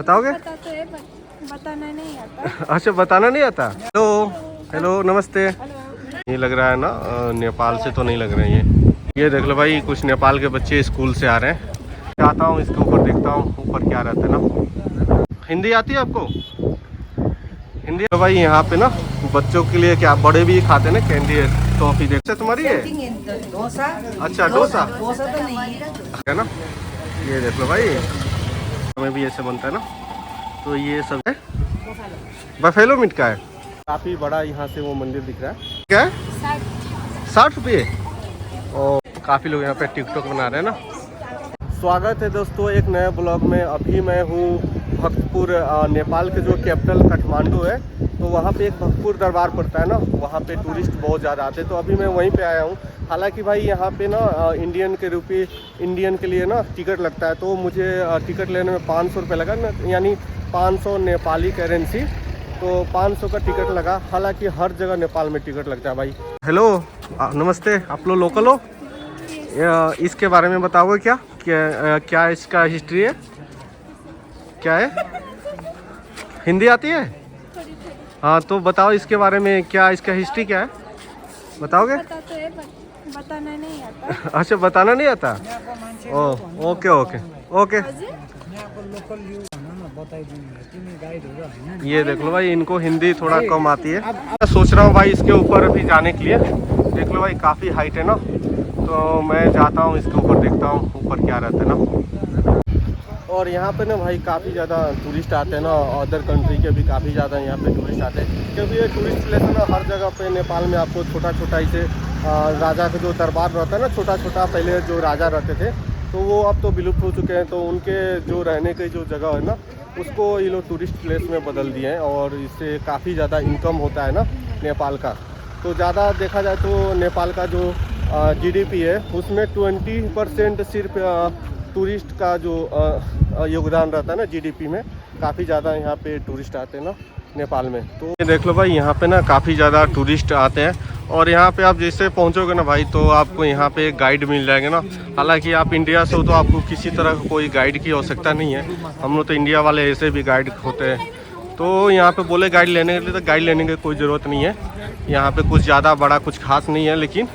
बताओगे? बताते हैं बताना नहीं आता। अच्छा, बताना नहीं आता। हेलो हेलो, नमस्ते। ये लग रहा है ना नेपाल से तो नहीं लग रहे हैं ये देख लो भाई, कुछ नेपाल के बच्चे स्कूल से आ रहे हैं। आता हूँ इसके ऊपर, देखता हूँ ऊपर क्या रहता है ना। हिंदी आती है आपको? हिंदी तो भाई यहाँ पे ना बच्चों के लिए क्या, बड़े भी खाते हैं ना कैंडी टॉफी। देखते तुम्हारी है? डोसा। अच्छा, डोसा डोसा तो नहीं है ना। ये देख लो भाई, हमें भी ऐसे बनता है ना। तो ये सब है बफेलो मीट का है। काफी बड़ा यहाँ से वो मंदिर दिख रहा है। क्या है? 60 रुपये। और काफी लोग यहाँ पे टिकटॉक बना रहे हैं ना। स्वागत है दोस्तों एक नए ब्लॉग में। अभी मैं हूँ भक्तपुर, नेपाल के जो कैपिटल काठमांडू है, तो वहाँ पे एक भक्तपुर दरबार पड़ता है ना, वहाँ पे टूरिस्ट बहुत ज़्यादा आते हैं। तो अभी मैं वहीं पे आया हूँ। हालांकि भाई यहाँ पे ना इंडियन के लिए ना टिकट लगता है। तो मुझे टिकट लेने में 500 रुपये लगा ना, यानी 500 नेपाली करेंसी। तो 500 का टिकट लगा। हालांकि हर जगह नेपाल में टिकट लगता है भाई। हेलो नमस्ते, आप लोग लोकल हो? इसके बारे में बताओगे क्या क्या इसका हिस्ट्री है? क्या है? हिंदी आती है? हाँ, तो बताओ इसके बारे में, क्या इसका हिस्ट्री क्या है, बताओगे? बताते हैं बताना नहीं आता। अच्छा, बताना नहीं आता। ओ ओके ओके ओके। ये देख लो भाई, इनको हिंदी थोड़ा कम आती है। मैं सोच रहा हूँ भाई इसके ऊपर अभी जाने के लिए। देख लो भाई, काफ़ी हाइट है ना, तो मैं जाता हूँ इसके ऊपर, देखता हूँ ऊपर क्या रहता है ना। और यहाँ पे ना भाई काफ़ी ज़्यादा टूरिस्ट आते हैं ना, अदर कंट्री के भी काफ़ी ज़्यादा यहाँ पे टूरिस्ट आते हैं। क्योंकि ये टूरिस्ट प्लेस है ना, हर जगह पे नेपाल में आपको छोटा छोटा इसे राजा का जो दरबार रहता है ना, छोटा छोटा पहले जो राजा रहते थे, तो वो अब तो विलुप्त हो चुके हैं। तो उनके जो रहने की जो जगह है ना, उसको ये लोग टूरिस्ट प्लेस में बदल दिए हैं। और इससे काफ़ी ज़्यादा इनकम होता है ना नेपाल का। तो ज़्यादा देखा जाए तो नेपाल का जो GDP है, उसमें 20% सिर्फ टूरिस्ट का जो योगदान रहता है ना GDP में। काफ़ी ज़्यादा यहाँ पे टूरिस्ट आते हैं ना नेपाल में। तो ये देख लो भाई, यहाँ पे ना काफ़ी ज़्यादा टूरिस्ट आते हैं। और यहाँ पे आप जैसे पहुँचोगे ना भाई, तो आपको यहाँ पे एक गाइड मिल जाएगा ना। हालांकि आप इंडिया से हो तो आपको किसी तरह का कोई गाइड की आवश्यकता नहीं है। हम लोग तो इंडिया वाले ऐसे भी गाइड होते हैं। तो यहाँ पे बोले गाइड लेने के लिए, तो गाइड लेने की कोई ज़रूरत नहीं है। यहाँ पे कुछ ज़्यादा बड़ा कुछ खास नहीं है, लेकिन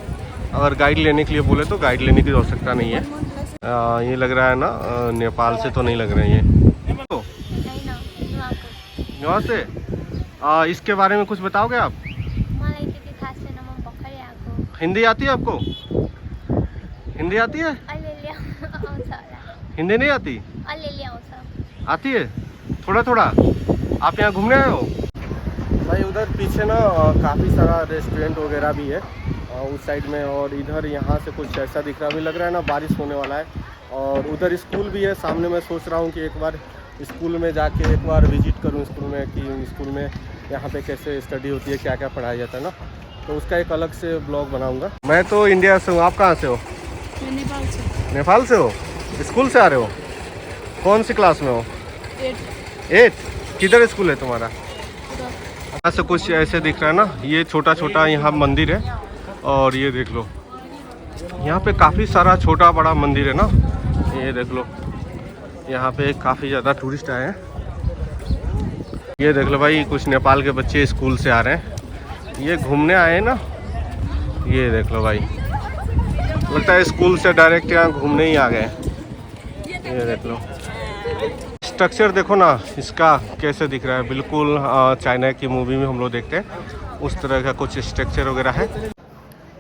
अगर गाइड लेने के लिए बोले तो गाइड लेने की आवश्यकता नहीं है। ये लग रहा है ना नेपाल से तो नहीं लग रहे हैं ये। तो यहाँ से इसके बारे में कुछ बताओगे आप? हिंदी आती है आपको? हिंदी आती है? हिंदी नहीं आती? आती है थोड़ा थोड़ा। आप यहाँ घूमने आए हो भाई? उधर पीछे ना काफ़ी सारा रेस्टोरेंट वगैरह भी है उस साइड में। और इधर यहाँ से कुछ ऐसा दिख रहा है, अभी लग रहा है ना बारिश होने वाला है। और उधर स्कूल भी है सामने। मैं सोच रहा हूँ कि एक बार स्कूल में जाके एक बार विजिट करूँ स्कूल में, कि स्कूल में यहाँ पे कैसे स्टडी होती है, क्या क्या पढ़ाया जाता है ना। तो उसका एक अलग से ब्लॉग बनाऊँगा। मैं तो इंडिया से हूँ, आप कहाँ से हो? नेपाल से। नेपाल से हो? स्कूल से आ रहे हो? कौन सी क्लास में हो? 8। किधर स्कूल है तुम्हारा? यहाँ से कुछ ऐसे दिख रहा है ना, ये छोटा छोटा यहाँ मंदिर है। और ये देख लो, यहाँ पे काफ़ी सारा छोटा बड़ा मंदिर है ना। ये देख लो, यहाँ पे काफ़ी ज़्यादा टूरिस्ट आए हैं। ये देख लो भाई, कुछ नेपाल के बच्चे स्कूल से आ रहे हैं, ये घूमने आए हैं ना। ये देख लो भाई, लगता है स्कूल से डायरेक्ट यहाँ घूमने ही आ गए। ये देख लो, स्ट्रक्चर देखो ना इसका कैसे दिख रहा है, बिल्कुल चाइना की मूवी में हम लोग देखते हैं उस तरह का कुछ स्ट्रक्चर वगैरह है।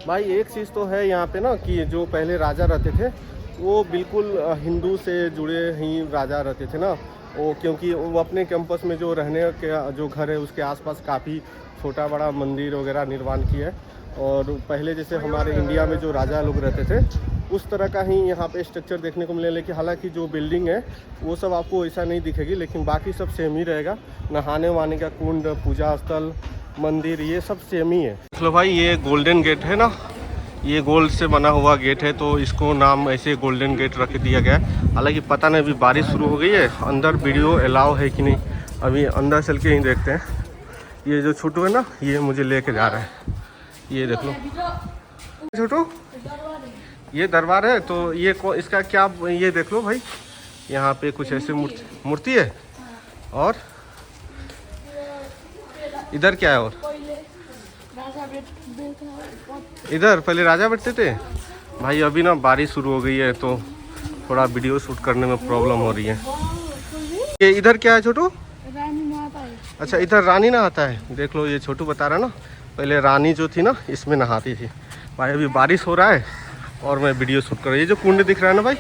भाई एक चीज़ तो है यहाँ पे ना, कि जो पहले राजा रहते थे वो बिल्कुल हिंदू से जुड़े ही राजा रहते थे ना वो। क्योंकि वो अपने कैंपस में जो रहने के जो घर है उसके आसपास काफ़ी छोटा बड़ा मंदिर वगैरह निर्माण किया है। और पहले जैसे हमारे इंडिया में जो राजा लोग रहते थे उस तरह का ही यहाँ पे स्ट्रक्चर देखने को मिले। लेकिन हालांकि जो बिल्डिंग है वो सब आपको ऐसा नहीं दिखेगी, लेकिन बाकी सब सेम ही रहेगा। नहाने वहाने का कुंड, पूजा स्थल, मंदिर, ये सब सेम ही है। चलो भाई, ये गोल्डन गेट है ना, ये गोल्ड से बना हुआ गेट है, तो इसको नाम ऐसे गोल्डन गेट रख दिया गया है। हालांकि पता नहीं, अभी बारिश शुरू हो गई है, अंदर वीडियो अलाउ है कि नहीं, अभी अंदर चल के ही देखते हैं। ये जो छोटू है ना, ये मुझे लेके जा रहा है। ये देख लो छोटू, ये दरबार है। तो ये इसका क्या, ये देख लो भाई, यहाँ पे कुछ ऐसे मूर्ति है। और इधर क्या है? और इधर पहले राजा बैठते थे भाई। अभी ना बारिश शुरू हो गई है तो थोड़ा वीडियो शूट करने में प्रॉब्लम हो रही है। ये इधर क्या है छोटू? रानी नहाता है। अच्छा इधर रानी नहाता है। देख लो ये छोटू बता रहा ना, पहले रानी जो थी ना इसमें नहाती थी भाई। अभी बारिश हो रहा है और मैं वीडियो शूट कर रहा हूँ। ये जो कुंड दिख रहा है ना भाई,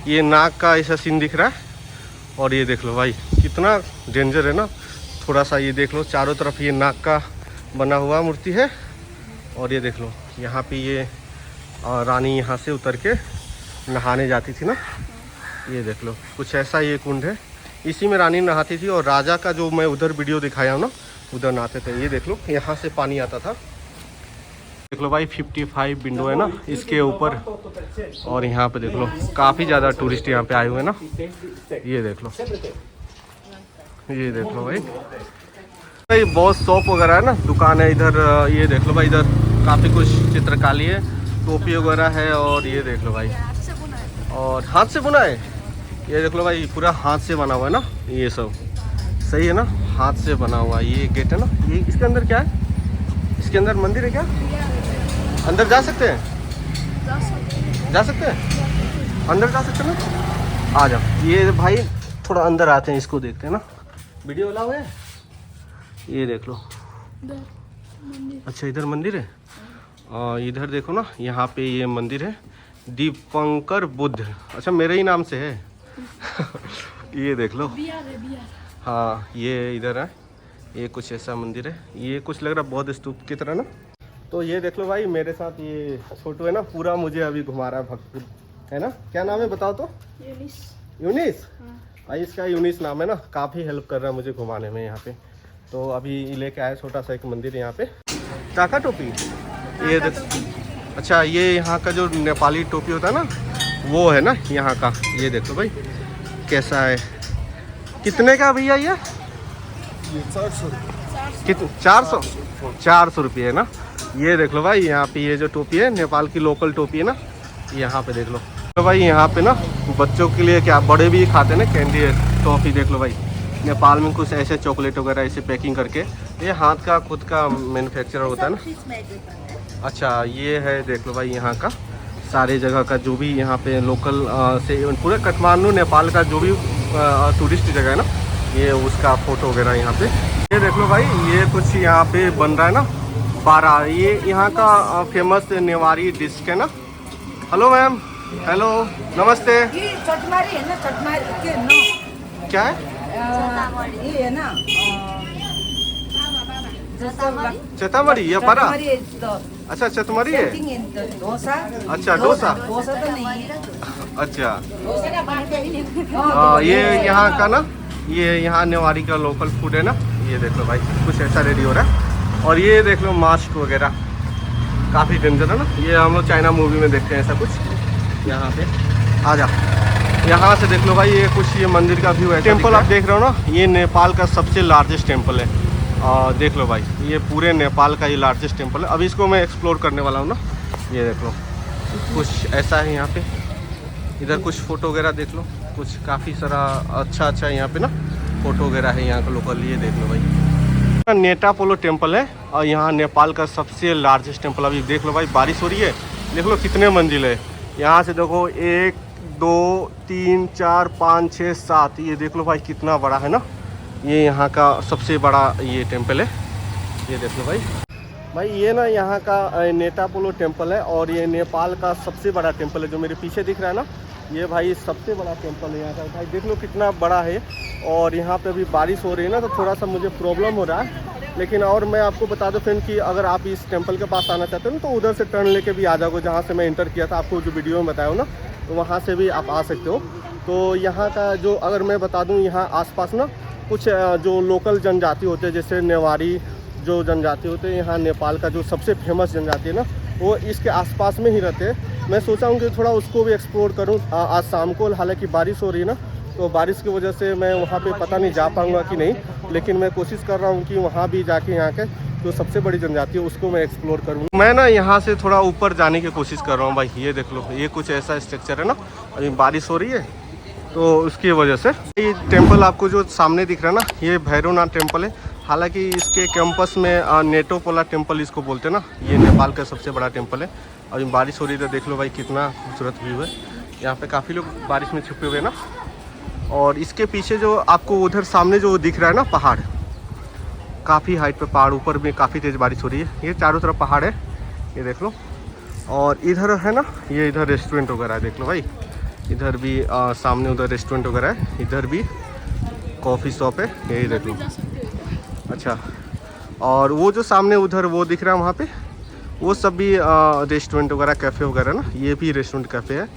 ये नाग का ऐसा सीन दिख रहा है। और ये देख लो भाई कितना डेंजर है ना। थोड़ा सा ये देख लो, चारों तरफ ये नाग का बना हुआ मूर्ति है। और ये देख लो यहाँ पे ये रानी यहाँ से उतर के नहाने जाती थी ना। ये देख लो कुछ ऐसा ये कुंड है, इसी में रानी नहाती थी। और राजा का जो मैं उधर वीडियो दिखाया हूँ ना, उधर नहाते थे। ये देख लो यहाँ से पानी आता था। देख लो भाई 55 विंडो है ना इसके ऊपर। और यहाँ पे देख लो काफ़ी ज़्यादा टूरिस्ट यहाँ पे आए हुए हैं ना। ये देख लो, ये देख लो भाई बहुत शॉप वगैरह है ना, दुकान है इधर। ये देख लो भाई इधर काफ़ी कुछ चित्रकारी है, टोपी वगैरह है। और ये देख लो भाई, और हाथ से बुना है। ये देख लो भाई पूरा हाथ से बना हुआ है ना ये सब। सही है ना, हाथ से बना हुआ ये गेट है ना। ये इसके अंदर क्या है? इसके अंदर मंदिर है क्या? अंदर जा सकते हैं? जा सकते हैं अंदर, जा सकते हैं ना। आ जाओ। ये भाई थोड़ा अंदर आते हैं, इसको देखते हैं ना। वीडियो अलाउ है? ये देख लो। अच्छा इधर मंदिर है। इधर देखो ना, यहाँ पे ये मंदिर है दीपंकर बुद्ध। अच्छा मेरे ही नाम से है। ये देख लो। हाँ ये इधर है, ये कुछ ऐसा मंदिर है। ये कुछ लग रहा है बौद्ध स्तूप की तरह ना। तो ये देख लो भाई मेरे साथ ये छोटू है ना, पूरा मुझे अभी घुमा रहा है भक्तपुर है ना। क्या नाम है बताओ तो? यूनिस। भाई इसका यूनिस नाम है ना। काफ़ी हेल्प कर रहा है मुझे घुमाने में यहाँ पे। तो अभी लेके आया छोटा सा एक मंदिर यहाँ पे। टाका टोपी ये देख। अच्छा ये यहाँ का जो नेपाली टोपी होता है ना, वो है ना यहाँ का। ये देखो भाई कैसा है। कितने का भैया ये? 400 रुपये है ना। ये देख लो भाई यहाँ पे ये जो टोपी है नेपाल की लोकल टोपी है ना। यहाँ पे देख लो तो भाई यहाँ पे ना बच्चों के लिए क्या, बड़े भी खाते हैं ना कैंडी टॉफ़ी। देख लो भाई नेपाल में कुछ ऐसे चॉकलेट वगैरह ऐसे पैकिंग करके, ये हाथ का खुद का मैन्युफैक्चरर होता है ना। अच्छा ये है देख लो भाई यहाँ का सारे जगह का जो भी यहाँ पे लोकल से पूरे काठमांडू नेपाल का जो भी टूरिस्ट जगह है ना, ये उसका फ़ोटो वगैरह यहाँ पे। ये देख लो भाई ये कुछ यहाँ पे बन रहा है ना बारा। ये यहाँ का फेमस नेवारी डिश है ना। हेलो मैम, हेलो नमस्ते। चटमारी है ना, चटमारी क्या है? ये है ना चतामरी या परा? अच्छा चतमरी है। डोसा। अच्छा डोसा। डोसा तो नहीं। अच्छा ये यहाँ का ना, ये यहाँ नेवारी का लोकल फूड है ना। ये देख लो भाई कुछ ऐसा रेडी हो रहा है। और ये देख लो मास्क वगैरह काफ़ी डेंजर है ना। ये हम लोग चाइना मूवी में देखते हैं ऐसा कुछ। यहाँ पे आ जा, यहाँ से देख लो भाई ये कुछ ये मंदिर का व्यू है। टेम्पल आप देख रहे हो ना, ये नेपाल का सबसे लार्जेस्ट टेम्पल है। देख लो भाई ये पूरे नेपाल का ये लार्जेस्ट टेम्पल है। अभी इसको मैं एक्सप्लोर करने वाला हूँ ना। ये देख लो कुछ ऐसा है यहाँ पे। इधर कुछ फ़ोटो वगैरह देख लो, कुछ काफ़ी सारा अच्छा यहाँ पे ना फ़ोटो वगैरह है यहाँ का लोकल। ये देख लो भाई नेटापोलो टेम्पल है और यहाँ नेपाल का सबसे लार्जेस्ट टेम्पल। अभी देख लो भाई बारिश हो रही है, देख लो कितने मंजिल है। यहाँ से देखो 1 2 3 4 5 6 7। ये देख लो भाई कितना बड़ा है ना। ये यहाँ का सबसे बड़ा ये टेम्पल है। ये देख लो भाई ये ना यहाँ का नेटापोलो टेम्पल है। और ये नेपाल का सबसे बड़ा टेम्पल है जो मेरे पीछे दिख रहा है ना। ये भाई सबसे बड़ा टेम्पल है यहाँ का। भाई देख लो कितना बड़ा है। और यहाँ पे अभी बारिश हो रही है ना, तो थोड़ा सा मुझे प्रॉब्लम हो रहा है। लेकिन और मैं आपको बता दूं फ्रेंड कि अगर आप इस टेम्पल के पास आना चाहते हो ना, तो उधर से टर्न लेके भी आ जाओगे। जहाँ से मैं इंटर किया था आपको जो वीडियो में बताया ना, तो वहाँ से भी आप आ सकते हो। तो यहाँ का जो अगर मैं बता दूँ, यहाँ आसपास ना कुछ जो लोकल जनजाति होते हैं, जैसे नेवारी जो जनजाति होते हैं, यहाँ नेपाल का जो सबसे फेमस जनजाति है ना, वो इसके आसपास में ही रहते हैं। मैं सोचा हूँ कि थोड़ा उसको भी एक्सप्लोर करूँ आज शाम को। हालांकि बारिश हो रही है ना, तो बारिश की वजह से मैं वहाँ पे पता नहीं जा पाऊँगा कि नहीं, लेकिन मैं कोशिश कर रहा हूँ कि वहाँ भी जाके यहाँ के जो सबसे बड़ी जनजाति है उसको मैं एक्सप्लोर करूँ। मैं ना यहाँ से थोड़ा ऊपर जाने की कोशिश कर रहा हूँ भाई। ये देख लो ये कुछ ऐसा स्ट्रक्चर है ना। अभी बारिश हो रही है तो उसकी वजह से ये टेम्पल आपको जो सामने दिख रहा है ना, ये भैरवनाथ टेम्पल है। हालांकि इसके कैंपस में नेटोपोला टेम्पल इसको बोलते हैं ना, ये नेपाल का सबसे बड़ा टेम्पल है। अभी बारिश हो रही है तो देख लो भाई कितना खूबसूरत व्यू है। यहाँ पे काफ़ी लोग बारिश में छुपे हुए हैं ना। और इसके पीछे जो आपको उधर सामने जो दिख रहा है ना पहाड़, काफ़ी हाइट पे पहाड़, ऊपर में काफ़ी तेज़ बारिश हो रही है। ये चारों तरफ पहाड़ है, ये देख लो। और इधर है ना, ये इधर रेस्टोरेंट वगैरह है, देख लो भाई। इधर भी सामने उधर रेस्टोरेंट वगैरह है, इधर भी कॉफ़ी शॉप है, यही देख लो। अच्छा, और वो जो सामने उधर वो दिख रहा है वहाँ पे, वो सब भी रेस्टोरेंट वगैरह कैफ़े वगैरह ना, ये भी रेस्टोरेंट कैफ़े है।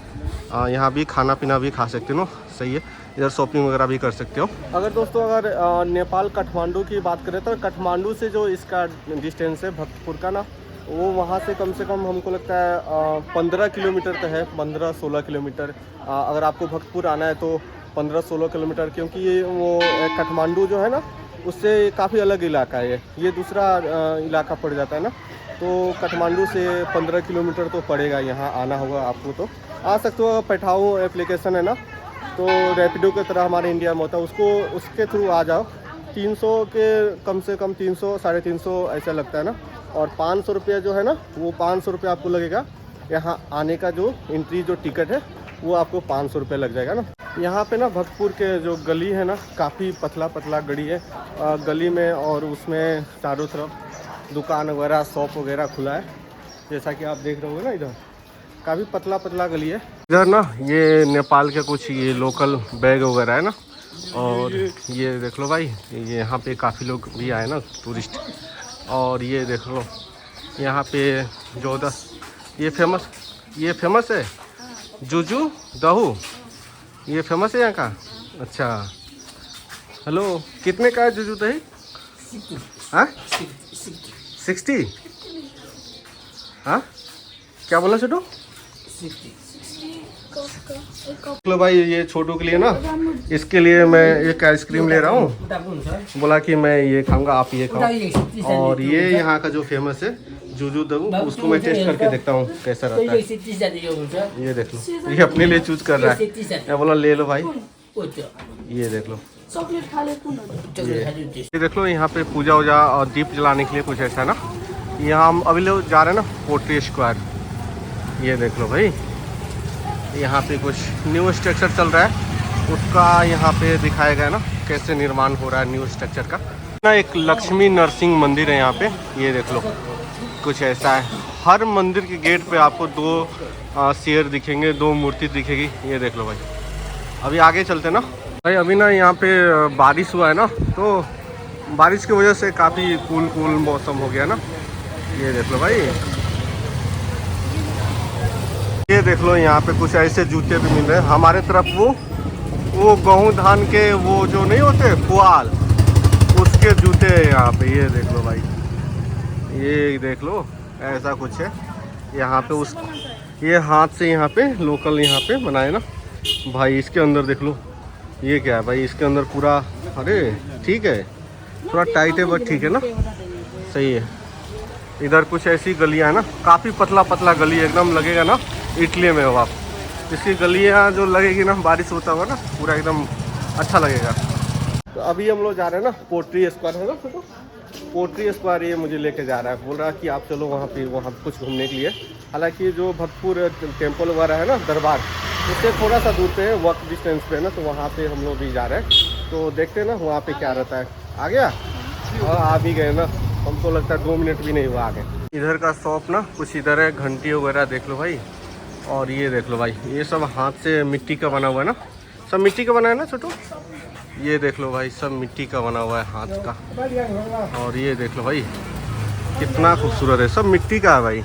यहाँ भी खाना पीना भी खा सकते हो ना, सही है। इधर शॉपिंग वगैरह भी कर सकते हो। अगर दोस्तों अगर नेपाल काठमांडू की बात करें तो काठमांडू से जो इसका डिस्टेंस है भक्तपुर का ना, वो वहाँ से कम हमको लगता है 15 किलोमीटर का है, 15-16 किलोमीटर। अगर आपको भक्तपुर आना है तो 15-16 किलोमीटर, क्योंकि ये वो काठमांडू जो है ना उससे काफ़ी अलग इलाका है, ये दूसरा इलाका पड़ जाता है ना। तो काठमांडू से 15 किलोमीटर तो पड़ेगा, यहाँ आना होगा आपको तो आ सकते हो। पैठाओ एप्लीकेशन है ना, तो रैपिडो की तरह हमारे इंडिया में होता है, उसके थ्रू आ जाओ। 300 के कम से कम 300 350 ऐसा लगता है ना। और 500 रुपया जो है ना, वो 500 रुपया आपको लगेगा। यहाँ आने का जो एंट्री जो टिकट है वो आपको 500 रुपये लग जाएगा ना। यहाँ पे ना भक्तपुर के जो गली है ना, काफ़ी पतला गली है गली में, और उसमें चारों तरफ दुकान वगैरह शॉप वगैरह खुला है, जैसा कि आप देख रहे होगे ना। इधर काफ़ी पतला गली है। इधर ना ये नेपाल के कुछ ये लोकल बैग वगैरह है ना। और ये देख लो भाई, ये यहाँ पे काफ़ी लोग भी आए ना, टूरिस्ट। और ये देख लो यहाँ पे ये फेमस है जुजू दहू, ये फेमस है यहाँ का। अच्छा, हेलो, कितने का है जुजू दही? हाँ 60। हाँ क्या बोला छोटू? लो भाई, ये छोटू के लिए ना, इसके लिए मैं एक आइसक्रीम ले रहा हूँ। बोला कि मैं ये खाऊंगा, आप ये खाओ। और ये यहाँ का जो फेमस है जुजू दगू, उसको मैं टेस्ट करके देखता हूँ कैसा रहता है। ये देख लो, ये अपने लिए चूज कर रहा है। मैं बोला ले लो भाई, ये देख लो। ये देख लो, यहाँ पे पूजा वूजा और दीप जलाने के लिए कुछ ऐसा ना। यहाँ हम अभी लोग जा रहे हैं ना पोट्री स्क्वायर, ये देख लो भाई। यहाँ पे कुछ न्यू स्ट्रक्चर चल रहा है, उसका यहाँ पे दिखाया गया ना कैसे निर्माण हो रहा है न्यू स्ट्रक्चर का ना। एक लक्ष्मी नरसिंह मंदिर है यहाँ पे, ये देख लो, कुछ ऐसा है। हर मंदिर के गेट पे आपको 2 शेर दिखेंगे, 2 मूर्ति दिखेगी, ये देख लो भाई। अभी आगे चलते ना भाई। अभी ना यहाँ पे बारिश हुआ है ना, तो बारिश की वजह से काफ़ी कूल मौसम हो गया ना, ये देख लो भाई। ये देख लो, यहाँ पे कुछ ऐसे जूते भी मिल रहे हैं। हमारे तरफ वो गेहूँ धान के वो जो नहीं होते पुआल, उसके जूते हैं यहाँ पे, ये देख लो भाई। ये देख लो, ऐसा कुछ है यहाँ पे। उस ये हाथ से यहाँ पे लोकल यहाँ पे बनाए ना भाई। इसके अंदर देख लो, ये क्या है भाई, इसके अंदर पूरा, अरे ठीक है, थोड़ा टाइट है बट ठीक है ना, सही है। इधर कुछ ऐसी गलियाँ है ना, काफ़ी पतला गली, एकदम लगेगा ना इटली में हो आप। इसकी गलियाँ जो लगेगी ना, बारिश होता होगा ना, पूरा एकदम अच्छा लगेगा। तो अभी हम लोग जा रहे हैं ना पोट्री स्क्वायर है ना, तो पोट्री स्क्वायर ये मुझे लेके जा रहा है, बोल रहा है कि आप चलो वहाँ कुछ घूमने के लिए। हालांकि जो भक्तपुर टेम्पल वगैरह है ना, दरबार, उससे थोड़ा सा दूर पे है, वॉक डिस्टेंस पे है ना, तो वहाँ पे हम लोग भी जा रहे हैं। तो देखते हैं ना वहाँ पे क्या रहता है। आ गया, हाँ आ भी गए ना, हमको लगता है 2 मिनट भी नहीं हुआ आगे। इधर का शॉप ना कुछ इधर है, घंटी वगैरह देख लो भाई। और ये देख लो भाई, ये सब हाथ से मिट्टी का बना हुआ है ना, सब मिट्टी का बना है ना छोटू। ये देख लो भाई, सब मिट्टी का बना हुआ है हाथ का। और ये देख लो भाई, कितना खूबसूरत है, सब मिट्टी का है भाई।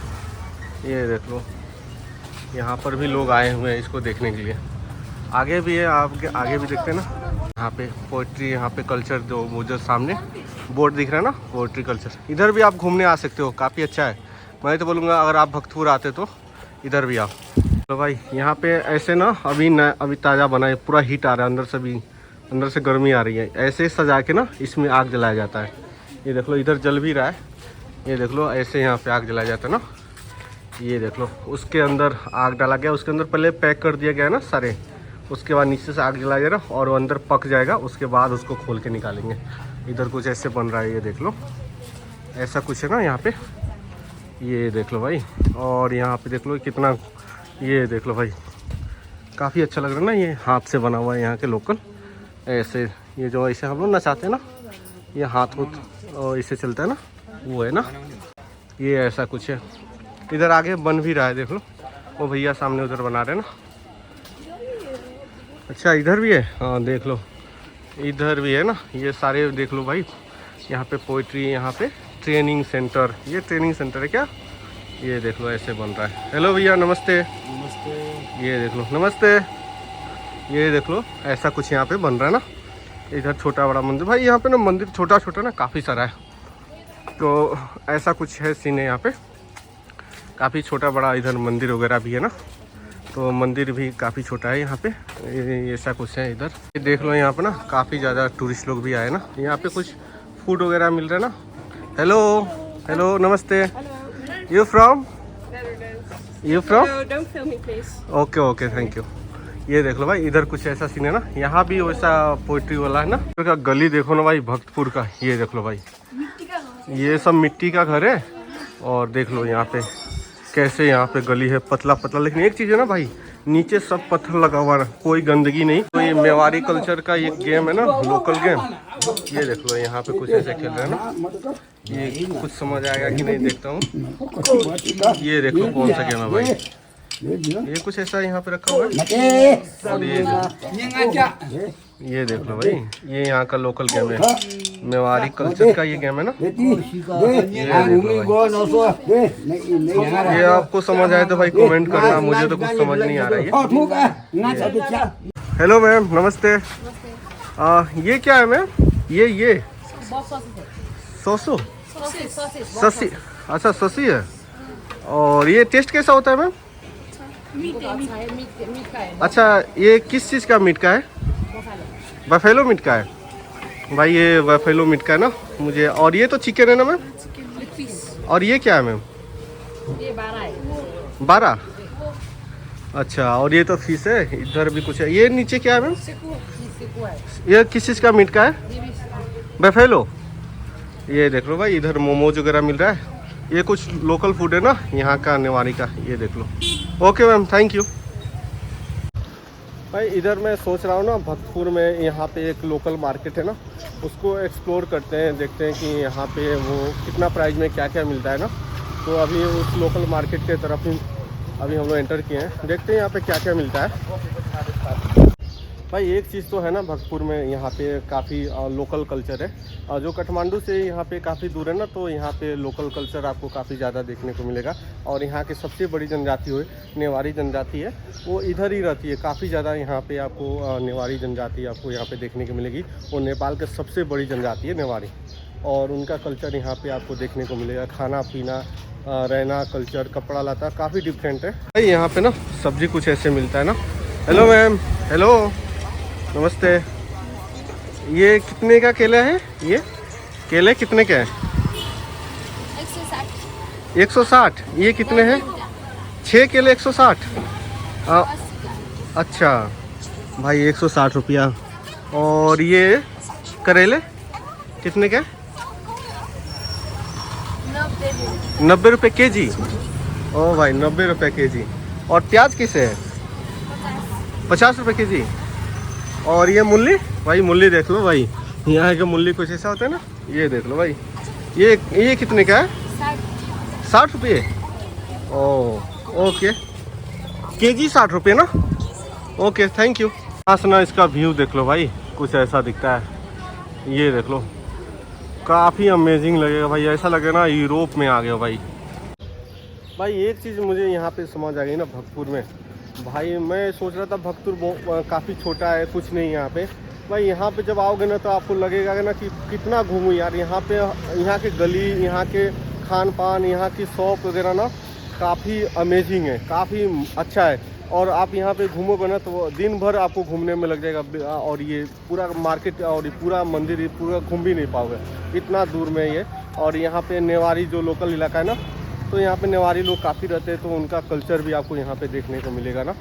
ये देख लो, यहाँ पर भी लोग आए हुए हैं इसको देखने के लिए। आगे भी है, आपके आगे भी देखते हैं ना, यहाँ पे पोइट्री, यहाँ पे कल्चर, वो जो सामने बोर्ड दिख रहा है ना, पोइट्री कल्चर। इधर भी आप घूमने आ सकते हो, काफ़ी अच्छा है। मैं तो बोलूँगा अगर आप भक्तपुर आते तो इधर भी आओ। तो भाई यहाँ पे ऐसे ना अभी ताज़ा बना है, पूरा हीट आ रहा है, अंदर से गर्मी आ रही है। ऐसे सजा के ना इसमें आग जलाया जाता है। ये देख लो, इधर जल भी रहा है, ये देख लो, ऐसे यहाँ पे आग जलाया जाता है ना। ये देख लो, उसके अंदर आग डाला गया, उसके अंदर पहले पैक कर दिया गया ना सारे उसके बाद नीचे से आग जलाया जाएगा और वो अंदर पक जाएगा, उसके बाद उसको खोल के निकालेंगे। इधर कुछ ऐसे बन रहा है, ये देख लो, ऐसा कुछ है ना यहाँ पे, ये देख लो भाई। और यहाँ पे देख लो कितना, ये देख लो भाई, काफ़ी अच्छा लग रहा है ना, ये हाथ से बना हुआ है यहाँ के लोकल। ऐसे ये जो ऐसे हम लोग नचाते हैं ना, ये हाथ और इससे चलता है ना, वो है ना, ये ऐसा कुछ है। इधर आगे बन भी रहा है, देख लो, वो भैया सामने उधर बना रहे हैं ना। अच्छा इधर भी है, हाँ देख लो, इधर भी है ना, ये सारे देख लो भाई। यहाँ पे पोइट्री, यहाँ पे ट्रेनिंग सेंटर, ये ट्रेनिंग सेंटर है क्या, ये देख लो ऐसे बन रहा है। हेलो भैया नमस्ते। नमस्ते। ये देख लो, नमस्ते। ये देख लो ऐसा कुछ यहाँ पे बन रहा है ना। इधर छोटा बड़ा मंदिर, भाई यहाँ पे ना मंदिर छोटा छोटा ना काफ़ी सारा है, तो ऐसा कुछ है सीन है यहाँ पे, काफ़ी छोटा बड़ा इधर मंदिर वगैरह भी है ना, तो मंदिर भी काफ़ी छोटा है यहाँ पे, ऐसा कुछ है इधर। ये देख लो यहाँ पे ना काफ़ी ज़्यादा टूरिस्ट लोग भी आए ना, यहाँ पे कुछ फूड वगैरह मिल रहा है ना। हेलो हेलो नमस्ते। You from Don't film me, please. Okay okay thank you. ये देख लो भाई, इधर कुछ ऐसा सीन है ना, यहाँ भी वैसा पोइट्री वाला है ना। तो गली देखो ना भाई भक्तपुर का, ये देख लो भाई, ये सब मिट्टी का घर है। और देख लो यहाँ पे कैसे यहाँ पे गली है, पतला पतला, लेकिन एक चीज़ है ना भाई, नीचे सब पत्थर लगा हुआ है, कोई गंदगी नहीं। तो ये मेवाड़ी कल्चर का ये गेम है ना, लोकल गेम। ये देख लो यहाँ पे कुछ ऐसे खेल रहे हैं ना, ये कुछ समझ आएगा कि नहीं देखता हूँ। ये देख लो कौन सा गेम है भाई, ये कुछ ऐसा यहाँ पे रखा हुआ है। और ये देख लो भाई, ये यहाँ का लोकल गेम है, मेवाड़ी कल्चर का ये गेम है ना। ये देख लो भाई, ये आपको समझ आए तो भाई कमेंट करना, मुझे तो कुछ समझ नहीं आ रहा है। हेलो मैम नमस्ते। ये क्या है मैम, ये सोसो ससी, अच्छा ससी है। और ये टेस्ट कैसा होता है मैम? अच्छा ये किस चीज़ का मीट का है? बफेलो मीट का है भाई, ये बफेलो मीट का है ना मुझे। और ये तो चिकन है ना मैम? और ये क्या है मैम? ये 12 है। 12? अच्छा, और ये तो फिश है, इधर भी कुछ है। ये नीचे क्या है मैम? ये किस चीज़ का मीट का है? बफेलो। ये देख लो भाई, इधर मोमोज वगैरह मिल रहा है, ये कुछ लोकल फूड है ना यहाँ का, नेवारी का। ये देख लो। Okay ma'am thank you. भाई इधर मैं सोच रहा हूँ ना, भक्तपुर में यहाँ पे एक लोकल मार्केट है ना, उसको एक्सप्लोर करते हैं, देखते हैं कि यहाँ पे वो कितना प्राइस में क्या क्या मिलता है ना। तो अभी उस लोकल मार्केट के तरफ ही अभी हम लोग एंटर किए हैं, देखते हैं यहाँ पे क्या क्या मिलता है। भाई एक चीज़ तो है ना भक्तपुर में, यहाँ पे काफ़ी लोकल कल्चर है। जो काठमांडू से यहाँ पे काफ़ी दूर है ना, तो यहाँ पे लोकल कल्चर आपको काफ़ी ज़्यादा देखने को मिलेगा। और यहाँ की सबसे बड़ी जनजाति हुई नेवारी जनजाति है, वो इधर ही रहती है। काफ़ी ज़्यादा यहाँ पे आपको नेवारी जनजाति आपको यहाँ पे देखने को मिलेगी। वो नेपाल की सबसे बड़ी जनजाति है नेवारी, और उनका कल्चर यहाँ पर आपको देखने को मिलेगा। खाना पीना, रहना, कल्चर, कपड़ा लता काफ़ी डिफरेंट है। भाई यहाँ पर ना सब्ज़ी कुछ ऐसे मिलता है ना। Hello ma'am. हेलो नमस्ते। ये कितने का केला है? ये केले कितने के हैं? 160। 160। ये कितने हैं? 6 केले 160। अच्छा भाई 160 रुपया। और ये करेले कितने के? 90 रुपये के जी। ओ भाई 90 रुपये के जी। और प्याज किसे है? 50 रुपये के जी। और ये मूली, भाई मूली देख लो भाई, यहाँ के मूली कुछ ऐसा होता है ना। ये देख लो भाई, ये कितने का है? 60 रुपये। ओके, के जी 60 रुपये ना। Okay thank you. यहाँ से ना इसका व्यू देख लो भाई, कुछ ऐसा दिखता है। ये देख लो, काफ़ी अमेजिंग लगेगा भाई, ऐसा लगेगा ना यूरोप में आ गया भाई। भाई एक चीज़ मुझे यहाँ पे समझ आ गई ना भक्तपुर में, भाई मैं सोच रहा था भक्तपुर काफ़ी छोटा है, कुछ नहीं यहाँ पे। भाई यहाँ पे जब आओगे ना तो आपको लगेगा ना कि कितना घूमूं यार। यहाँ पे यहाँ के गली, यहाँ के खान पान, यहाँ की शॉप वगैरह ना काफ़ी अमेजिंग है, काफ़ी अच्छा है। और आप यहाँ पे घूमोगे ना तो दिन भर आपको घूमने में लग जाएगा। और ये पूरा मार्केट और ये पूरा मंदिर ये पूरा घूम भी नहीं पाओगे, इतना दूर में ये। और यहाँ पे नेवारी जो लोकल इलाका है ना, तो यहाँ पे नेवारी लोग काफ़ी रहते हैं, तो उनका कल्चर भी आपको यहाँ पे देखने को मिलेगा ना।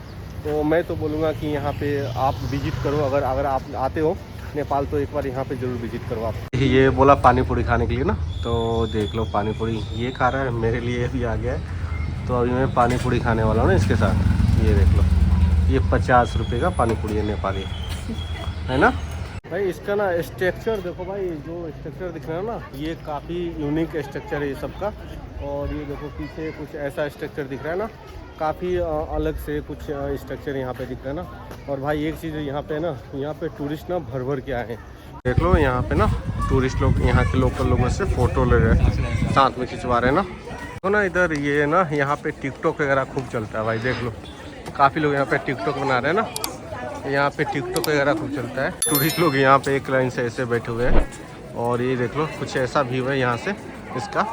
तो मैं तो बोलूँगा कि यहाँ पे आप विजिट करो, अगर आप आते हो नेपाल तो एक बार यहाँ पे ज़रूर विजिट करो आप। ये बोला पानी पूरी खाने के लिए ना, तो देख लो पानी पूरी ये खा रहा है, मेरे लिए भी आ गया है। तो अभी मैं पानी पूरी खाने वाला हूँ ना इसके साथ। ये देख लो, ये 50 रुपये का पानी पूरी है नेपाली, है ना भाई। इसका ना स्ट्रक्चर देखो भाई, जो स्ट्रक्चर दिख रहा है ना, ये काफ़ी यूनिक स्ट्रक्चर है ये सबका। और ये देखो पीछे कुछ ऐसा स्ट्रक्चर दिख रहा है ना, काफ़ी अलग से कुछ स्ट्रक्चर यहाँ पे दिख रहा है ना। और भाई एक चीज़ यहाँ पे ना, यहाँ पे टूरिस्ट ना भर भर के आए हैं। देख लो यहाँ पे ना टूरिस्ट लोग यहाँ के लोकल लोगों से फ़ोटो ले रहे हैं, साथ में खिंचवा रहे हैं ना। तो ना इधर ये ना यहाँ पे टिकटॉक वगैरह खूब चलता है भाई। देख लो काफ़ी लोग यहाँ पे टिकटॉक बना रहे हैं ना, यहाँ पे टिकटॉक वगैरह खूब चलता है। टूरिस्ट लोग यहाँ पे एक लाइन से ऐसे बैठे हुए हैं। और ये देख लो कुछ ऐसा व्यू है यहाँ से इसका।